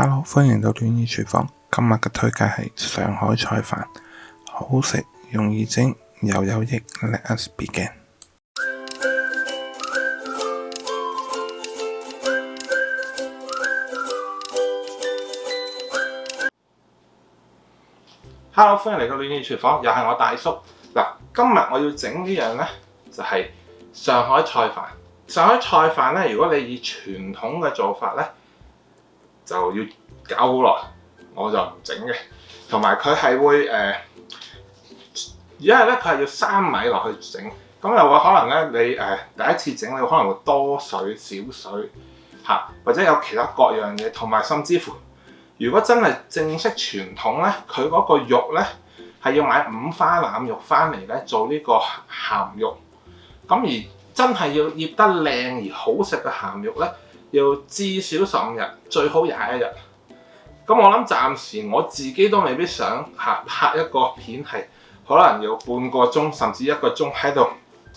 Hello， 歡迎到戀意廚房。今日嘅推介係上海菜飯，好食，容易整，又有益。Let us begin。Hello， 歡迎嚟到戀意廚房，又係我大叔。嗱，今日我要整呢樣呢，就係上海菜飯。上海菜飯呢，如果你以傳統嘅做法呢，就要搞好耐，我就唔整嘅。同埋佢係會因為咧佢係要生米落去整，咁又會可能咧你第一次整，你可能會多水少水嚇，或者有其他各樣嘢，同埋甚至乎，如果真係正式傳統咧，佢嗰個肉咧係要買五花腩肉翻嚟咧做呢個鹹肉，咁而真係要醃得靚而好食嘅鹹肉咧，要至少15日，最好21日。咁我諗暫時我自己都未必想拍一個片係可能要半個鐘甚至1個鐘喺度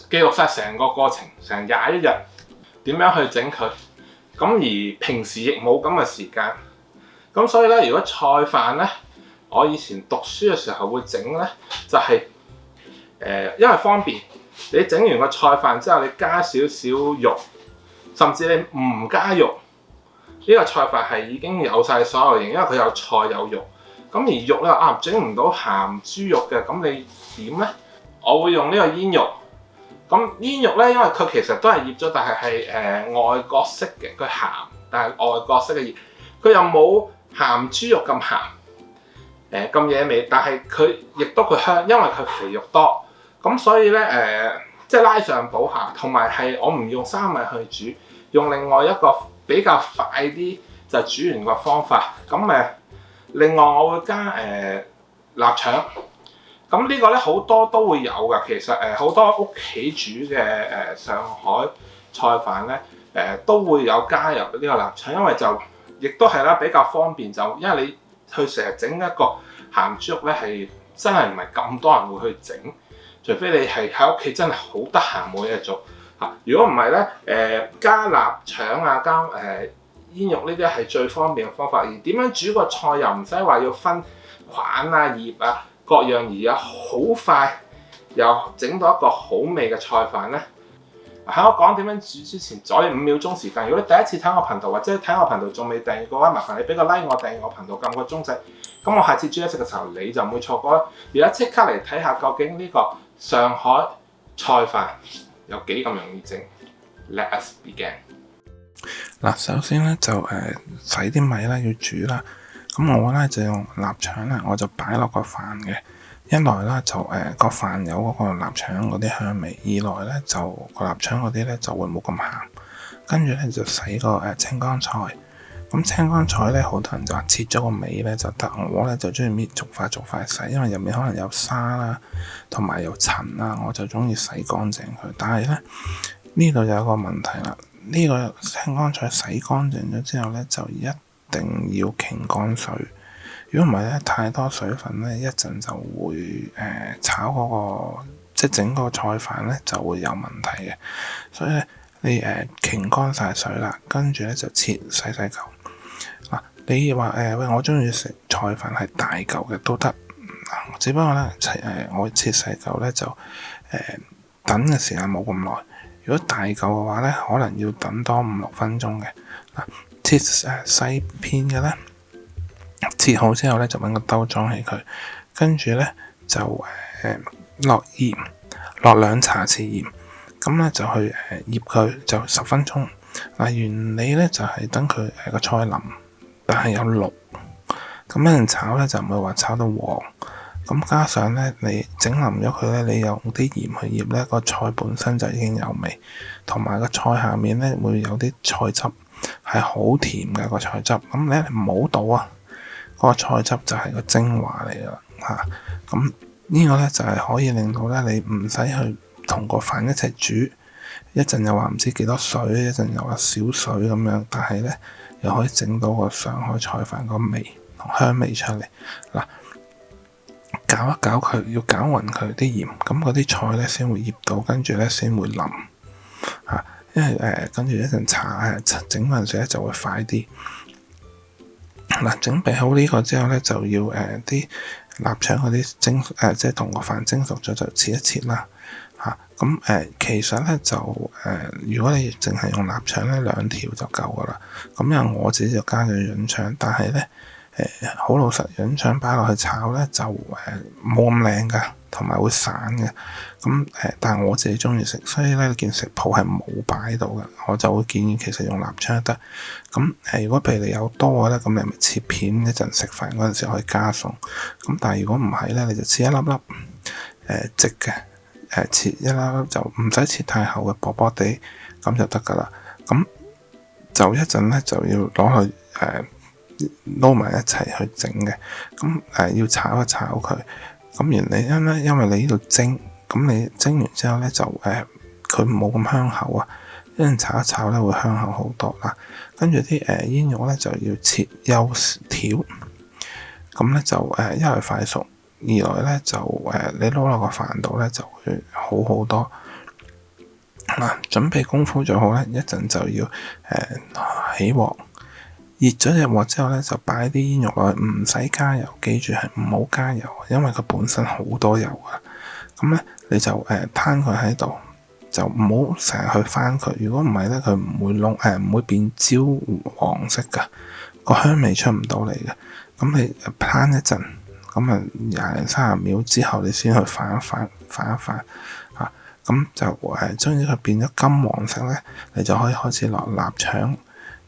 記錄晒成個過程，成21日點樣去整佢。咁而平時亦冇咁嘅時間。咁所以咧，如果菜飯咧，我以前讀書嘅時候會整咧，就係因為方便。你整完個菜飯之後，你加少少肉，甚至你唔加肉，呢個菜飯係已經有晒所有營養，因為佢有菜有肉。咁而肉咧整唔到鹹豬肉嘅，咁你點咧？我會用呢個煙肉。咁煙肉咧，因為佢其實都係醃咗，但係外國式嘅，佢鹹，但係外國式嘅醃，佢又冇鹹豬肉咁鹹，咁惹味，但係佢亦都佢香，因為佢肥肉多。咁所以咧即係拉上補下，同埋係我唔用生米去煮，用另外一個比較快啲就煮完個方法。咁另外我會加臘腸。咁呢個咧好多都會有㗎。其實好多屋企煮嘅上海菜飯咧都會有加入呢個臘腸，因為就亦都係啦比較方便，就因為你去成日整一個鹹豬肉咧係真係唔係咁多人會去整。除非你係喺屋企真係好得閒冇嘢做嚇，如果唔係咧加臘腸啊，加煙肉呢啲係最方便嘅方法。而點樣煮個菜又唔使話要分款啊、醃啊各樣，而又好快又整到一個好味嘅菜飯咧。喺我講點樣煮之前，阻你5秒鐘時間。如果你第一次睇我頻道或者睇我頻道仲未訂閱嘅話，麻煩你俾個 like 我，訂閱我頻道，撳個鐘仔。咁我下次煮嘢食嘅時候你就唔會錯過啦。而家即刻嚟睇下究竟呢個上海菜飯有幾咁容易整。Let us begin。嗱，首先咧就洗啲米啦，要煮啦。咁我咧就用臘腸啦，我就擺落個飯嘅。一來啦就個飯有嗰個臘腸嗰啲香味，二來咧就個臘腸嗰啲咧就會冇咁鹹。跟住咧就洗個青江菜。咁青江菜咧，好多人就話切咗個尾咧就得，我咧就中意搣逐塊洗，因為入面可能有沙啦，同埋有塵啦，我就中意洗乾淨佢。但係咧呢度有一個問題啦，呢個青江菜洗乾淨咗之後咧，就一定要傾乾水。如果唔係咧，太多水分咧，一陣就會炒嗰個即係整個菜飯咧就會有問題嘅。所以咧你傾乾晒水啦，跟住咧就切細嚿。你話喂，我中意食菜飯係大嚿嘅都得，只不過咧我切細嚿咧就等嘅時間冇咁耐。如果大嚿嘅話咧，可能要等多5-6分鐘嘅。切細片嘅咧，切好之後咧就揾個兜裝起佢，跟住咧就落鹽，落2茶匙鹽，咁咧就去醃佢就10分鐘。原理咧就係等佢個菜腍，但係有綠，咁一陣炒咧就唔會話炒到黃。咁加上咧你整腍咗佢咧，你用啲鹽去醃咧，個菜本身就已經有味，同埋個菜下面咧會有啲菜汁係好甜嘅個菜汁。咁你唔好倒啊，個菜汁就係個精華嚟㗎嚇。咁呢個咧就係可以令到咧你唔使去同個飯一齊煮，一陣又話唔知幾多水，一陣又話少水咁樣，但係咧又可以整到個上海菜飯個味同香味出嚟。攪一攪佢，要攪勻佢啲鹽，咁嗰啲菜咧先會醃到，跟住咧先會腍嚇。因為跟住一陣整嗰陣時咧就會快啲。嗱，準備好呢個之後咧，就要啲臘腸嗰啲蒸即係同個飯蒸熟咗就切一切啦。咁其實咧就如果你淨係用臘腸咧，2條就夠噶啦。咁因為我自己就加咗潤腸，但係咧好老實，潤腸擺落去炒咧就冇咁靚噶，同埋會散嘅。咁但係我自己中意食，所以咧件食譜係冇擺到嘅，我就會建議其實用臘腸得。咁如果譬如你有多嘅咧，咁你咪切片，一陣食飯嗰陣時可以加餸。咁但係如果唔係咧，你就切一粒粒直嘅。切一粒粒就唔使切太厚嘅，薄薄地咁就得噶啦。咁就一陣咧就要攞去撈埋一齊去整嘅。咁要炒一炒佢。咁因為你呢度蒸，咁你蒸完之後咧就佢冇咁香口啊。一陣炒一炒咧會香口好多啦。跟住啲煙肉咧就要切幼條。咁咧就一來快熟。二來咧就你撈落個飯度咧就會好好多。準備功夫做好咧，一陣就要起鑊，熱咗隻鑊之後咧就擺啲煙肉落去，唔使加油，記住係唔好加油，因為佢本身好多油啊。咁咧你就攤佢喺度，就唔好成日去翻佢。如果唔係咧，佢唔會唔會變焦黃色噶，個香味出唔到嚟嘅。咁你攤一陣。咁20-30秒之後，你先去翻一翻咁就將佢變咗金黃色咧，你就可以開始落臘腸，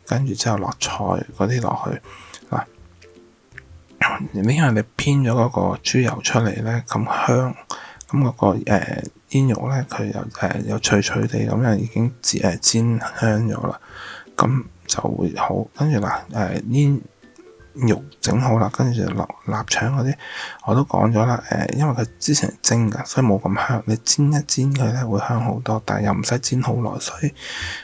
跟住之後落菜嗰啲落去嗱。因為你偏咗嗰個豬油出嚟咧，咁香，咁嗰個煙肉咧，佢又脆脆地咁樣已經煎香咗啦，咁就會好。跟住煙肉整好啦，跟住就落臘腸嗰啲，我都講咗啦。因為佢之前蒸㗎，所以冇咁香。你煎一煎佢咧，會香好多，但係又唔使煎好耐，所以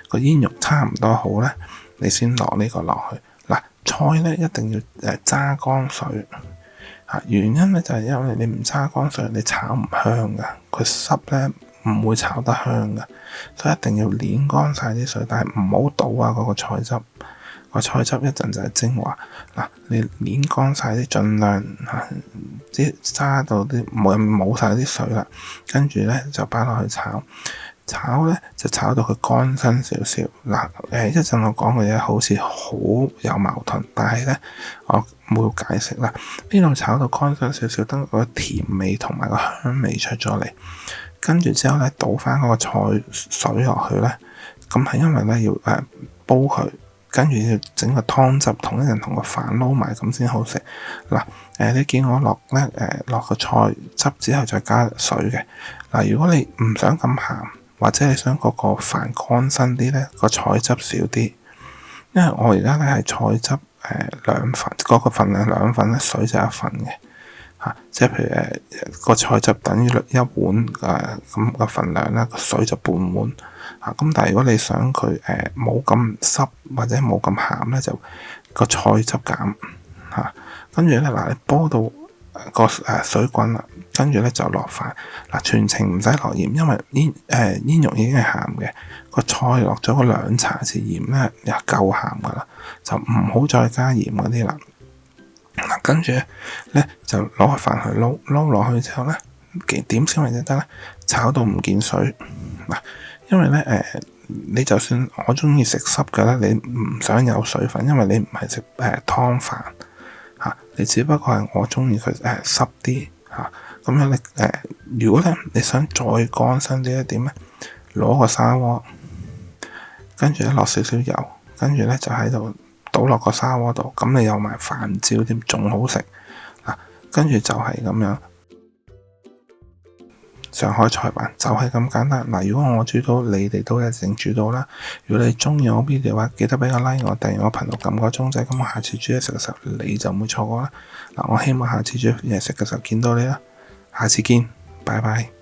個煙肉差唔多好咧，你先落呢個落去。菜咧一定要揸乾水。原因咧就係因為你唔揸乾水，你炒唔香㗎。佢濕咧唔會炒得香㗎，所以一定要攣乾晒啲水，但係唔好倒啊嗰個菜汁。個菜汁一陣就係精華。你攣乾晒啲，盡量啲揸到啲冇晒啲水啦，跟住咧就擺落去炒咧就炒到佢乾身少少。一陣我講嘅嘢好似好有矛盾，但係咧我冇解釋啦。呢度炒到乾身少少，等個甜味同埋個香味出咗嚟，跟住之後咧倒翻嗰個菜水落去咧，咁係因為咧要煲佢。跟住要整個湯汁，同一陣同個飯撈埋咁先好食。你見我落個菜汁之後再加水嘅。如果你唔想咁鹹，或者你想嗰個飯乾身啲咧，個菜汁少啲。因為我而家咧係菜汁2份，嗰個份量2份咧，水就1份嘅。即係譬如個菜汁等於1碗咁個份量啦，個水就半碗。咁但係如果你想佢冇咁濕或者冇咁鹹咧，就個菜汁減。跟住咧你煲到個水滾啦，跟住咧就落飯。全程唔使落鹽，因為煙肉已經係鹹嘅，個菜落咗個2茶匙鹽咧又夠鹹噶啦，就唔好再加鹽嗰啲啦。跟住咧就攞個飯去撈落去之後咧，點先為止得咧？炒到唔見水。因為咧你就算我中意食濕嘅咧，你唔想有水分，因為你唔係食湯飯你只不過係我中意佢濕啲咁樣你如果咧你想再乾身啲一點咧，攞個砂鍋，跟住咧落少少油，跟住咧就喺度倒落個砂鍋度，咁你有埋飯焦添，仲好食。跟住就係咁樣。上海菜版就係咁簡單。如果我煮到，你哋都一定煮到啦。如果你中意我 video 嘅話，記得俾個 like 我，訂閱我頻道，撳個鐘仔，咁我下次煮嘢食嘅時候你就唔會錯過啦。我希望下次煮嘢食嘅時候見到你啦。下次見，拜拜。